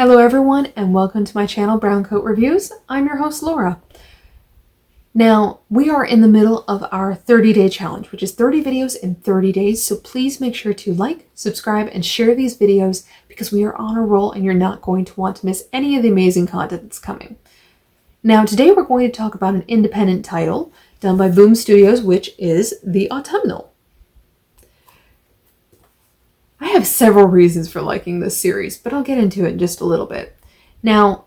Hello everyone and welcome to my channel Brown Coat Reviews. I'm your host Laura. Now we are in the middle of our 30-day challenge, which is 30 videos in 30 days. So please make sure to like, subscribe, and share these videos because we are on a roll and you're not going to want to miss any of the amazing content that's coming. Now today we're going to talk about an independent title done by Boom Studios, which is The Autumnal. I have several reasons for liking this series, but I'll get into it in just a little bit. Now,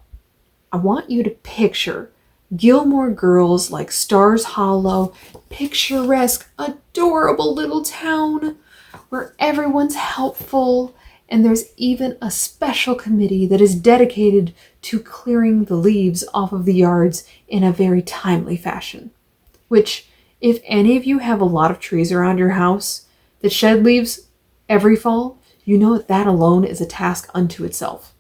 I want you to picture Gilmore Girls like Stars Hollow, picturesque, adorable little town where everyone's helpful and there's even a special committee that is dedicated to clearing the leaves off of the yards in a very timely fashion. Which, if any of you have a lot of trees around your house that shed leaves every fall, you know that alone is a task unto itself.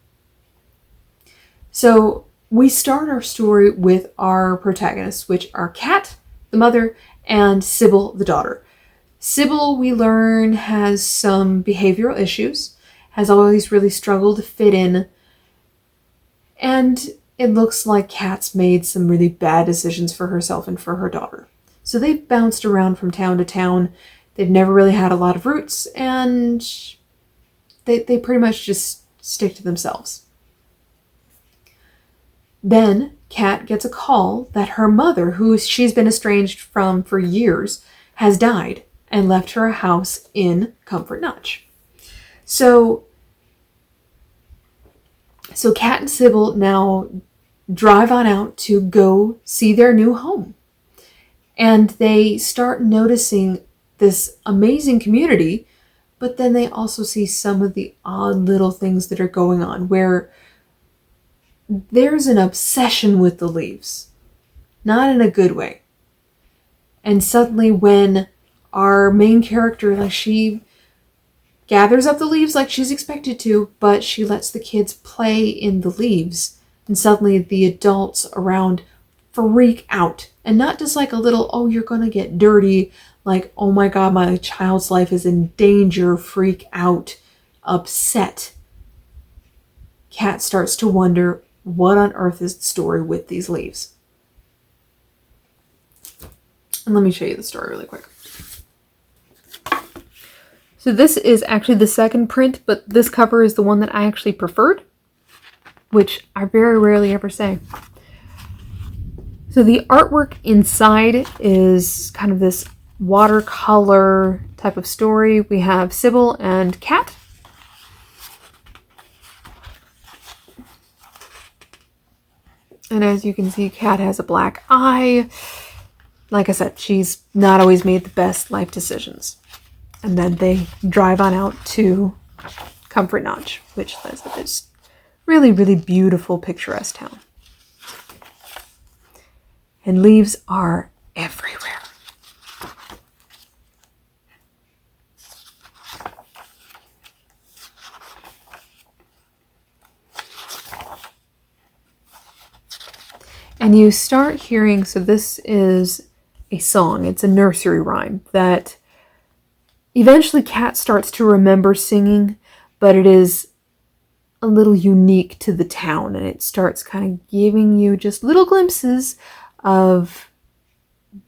So we start our story with our protagonists, which are Kat, the mother, and Sybil, the daughter. Sybil, we learn, has some behavioral issues, has always really struggled to fit in, and it looks like Kat's made some really bad decisions for herself and for her daughter. So they've bounced around from town to town. They've never really had a lot of roots, and they pretty much just stick to themselves. Then Kat gets a call that her mother, who she's been estranged from for years, has died and left her a house in Comfort Notch. So Kat and Sybil now drive on out to go see their new home. And they start noticing this amazing community, but then they also see some of the odd little things that are going on where there's an obsession with the leaves, not in a good way. And suddenly when our main character, like, she gathers up the leaves like she's expected to, but she lets the kids play in the leaves, and suddenly the adults around freak out. And not just like a little, oh, you're gonna get dirty, like, oh my God, my child's life is in danger, freak out, upset. Kat starts to wonder, what on earth is the story with these leaves? And let me show you the story really quick. So this is actually the second print, but this cover is the one that I actually preferred, which I very rarely ever say. So the artwork inside is kind of this watercolor type of story. We have Sybil and Kat. And as you can see, Kat has a black eye. Like I said, she's not always made the best life decisions. And then they drive on out to Comfort Notch, which is this really, really beautiful, picturesque town. And leaves are everywhere. And you start hearing, so this is a song, it's a nursery rhyme that eventually Kat starts to remember singing, but it is a little unique to the town, and it starts kind of giving you just little glimpses of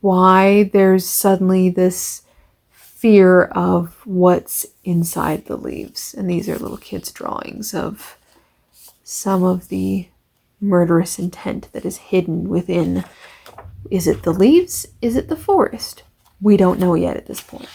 why there's suddenly this fear of what's inside the leaves. And these are little kids' drawings of some of the murderous intent that is hidden within. Is it the leaves? Is it the forest? We don't know yet at this point.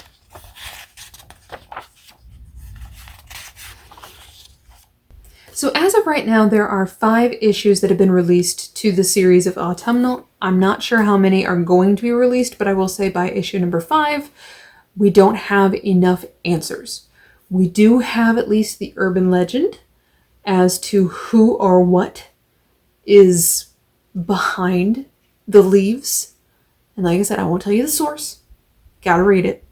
So as of right now, there are 5 issues that have been released to the series of Autumnal. I'm not sure how many are going to be released, but I will say by issue number 5, we don't have enough answers. We do have at least the urban legend as to who or what is behind the leaves. And like I said, I won't tell you the source. Gotta read it.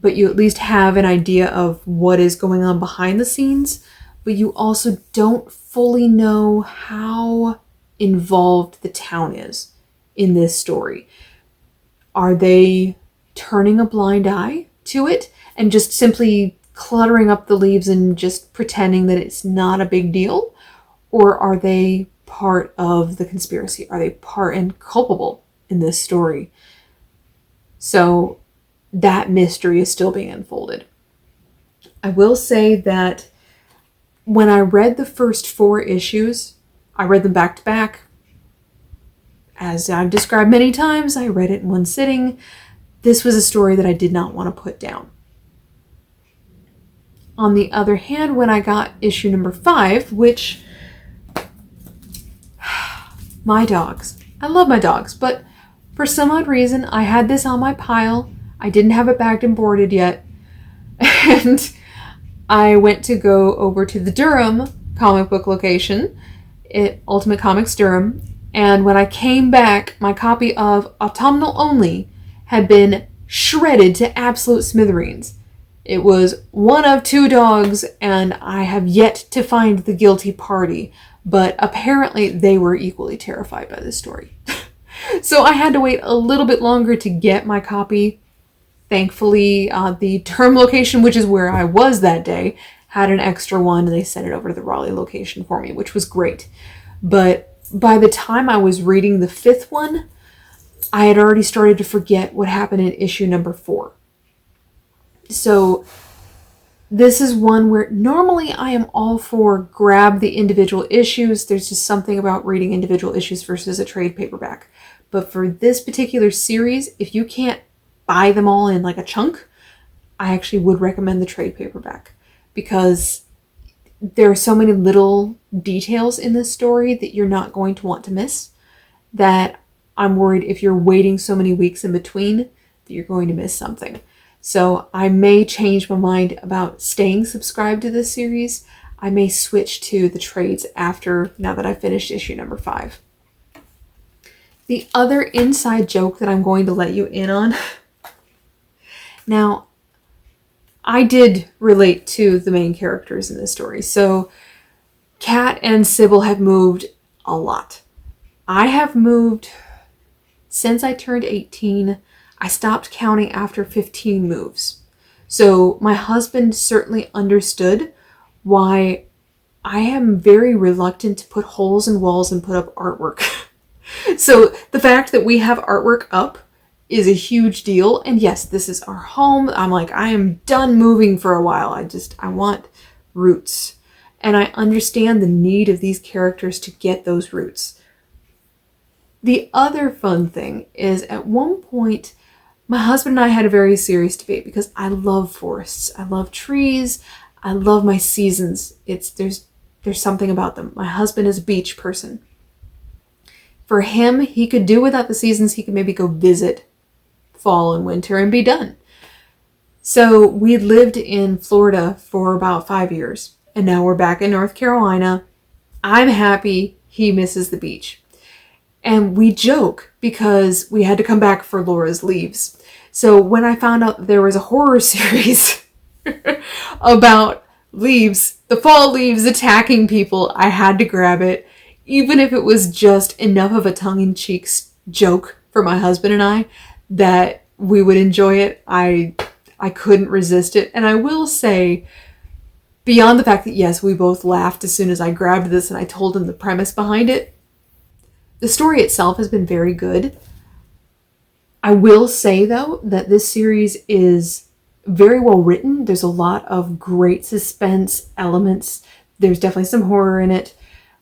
But you at least have an idea of what is going on behind the scenes. But you also don't fully know how involved the town is in this story. Are they turning a blind eye to it and just simply cluttering up the leaves and just pretending that it's not a big deal? Or are they part of the conspiracy? Are they part and culpable in this story? So that mystery is still being unfolded. I will say that when I read the first 4 issues, I read them back to back. As I've described many times, I read it in one sitting. This was a story that I did not want to put down. On the other hand, when I got issue number 5, which, my dogs, I love my dogs, but for some odd reason, I had this on my pile. I didn't have it bagged and boarded yet. And I went to go over to the Durham comic book location, Ultimate Comics Durham. And when I came back, my copy of Autumnal Only had been shredded to absolute smithereens. It was one of 2 dogs, and I have yet to find the guilty party. But apparently they were equally terrified by this story. So I had to wait a little bit longer to get my copy. Thankfully, the Durham location, which is where I was that day, had an extra one, and they sent it over to the Raleigh location for me, which was great. But by the time I was reading the 5th one, I had already started to forget what happened in issue number 4. So this is one where normally I am all for grab the individual issues. There's just something about reading individual issues versus a trade paperback. But for this particular series, if you can't buy them all in like a chunk, I actually would recommend the trade paperback, because there are so many little details in this story that you're not going to want to miss, that I'm worried if you're waiting so many weeks in between that you're going to miss something. So I may change my mind about staying subscribed to this series. I may switch to the trades now that I've finished issue number 5. The other inside joke that I'm going to let you in on. Now, I did relate to the main characters in this story. So Kat and Sybil have moved a lot. I have moved since I turned 18. I stopped counting after 15 moves. So my husband certainly understood why I am very reluctant to put holes in walls and put up artwork. So the fact that we have artwork up is a huge deal. And yes, this is our home. I'm like, I am done moving for a while. I want roots. And I understand the need of these characters to get those roots. The other fun thing is, at one point, my husband and I had a very serious debate, because I love forests. I love trees. I love my seasons. There's something about them. My husband is a beach person. For him, he could do without the seasons. He could maybe go visit fall and winter and be done. So we lived in Florida for about 5 years, and now we're back in North Carolina. I'm happy. He misses the beach. And we joke because we had to come back for Laura's leaves. So when I found out there was a horror series about leaves, the fall leaves attacking people, I had to grab it. Even if it was just enough of a tongue-in-cheek joke for my husband and I that we would enjoy it, I couldn't resist it. And I will say, beyond the fact that, yes, we both laughed as soon as I grabbed this and I told him the premise behind it, the story itself has been very good. I will say, though, that this series is very well written. There's a lot of great suspense elements. There's definitely some horror in it.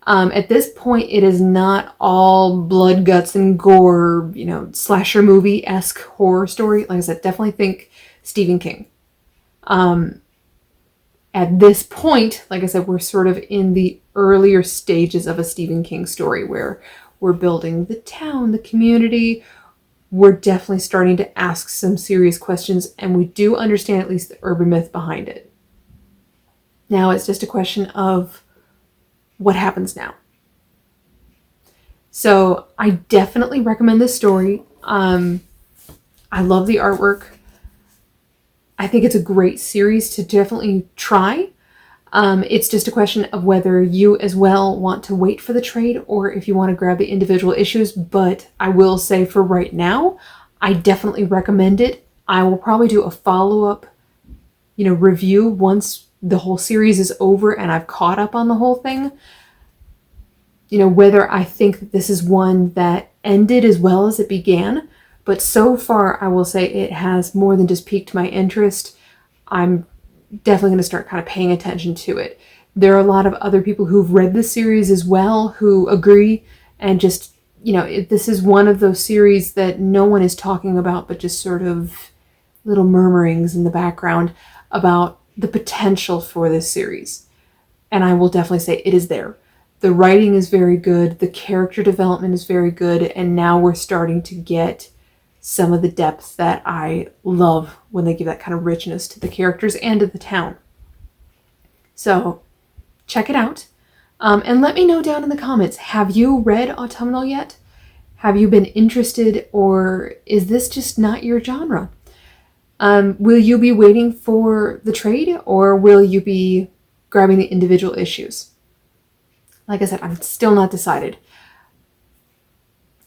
At this point, it is not all blood, guts, and gore, slasher movie-esque horror story. Like I said, definitely think StephenKing. At this point, like I said, we're sort of in the earlier stages of a StephenKing story where we're building the town, the community. We're definitely starting to ask some serious questions, and we do understand at least the urban myth behind it. Now it's just a question of what happens now. So I definitely recommend this story. I love the artwork. I think it's a great series to definitely try. It's just a question of whether you as well want to wait for the trade or if you want to grab the individual issues. But I will say, for right now, I definitely recommend it. I will probably do a follow-up review once the whole series is over and I've caught up on the whole thing. Whether I think that this is one that ended as well as it began. But so far, I will say it has more than just piqued my interest. I'm definitely going to start kind of paying attention to it. There are a lot of other people who've read the series as well who agree, and just, this is one of those series that no one is talking about, but just sort of little murmurings in the background about the potential for this series. And I will definitely say it is there. The writing is very good, the character development is very good, and now we're starting to get some of the depth that I love when they give that kind of richness to the characters and to the town. So check it out. And let me know down in the comments, have you read Autumnal yet? Have you been interested, or is this just not your genre? Will you be waiting for the trade, or will you be grabbing the individual issues? Like I said, I'm still not decided.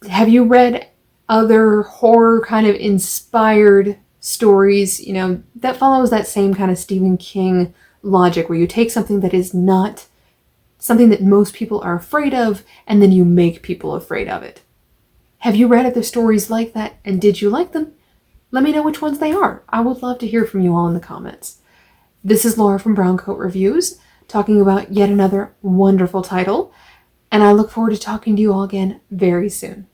Have you read other horror kind of inspired stories, that follows that same kind of Stephen King logic, where you take something that is not something that most people are afraid of, and then you make people afraid of it? Have you read other stories like that, and did you like them? Let me know which ones they are. I would love to hear from you all in the comments. This is Laura from Brown Coat Reviews, talking about yet another wonderful title, and I look forward to talking to you all again very soon.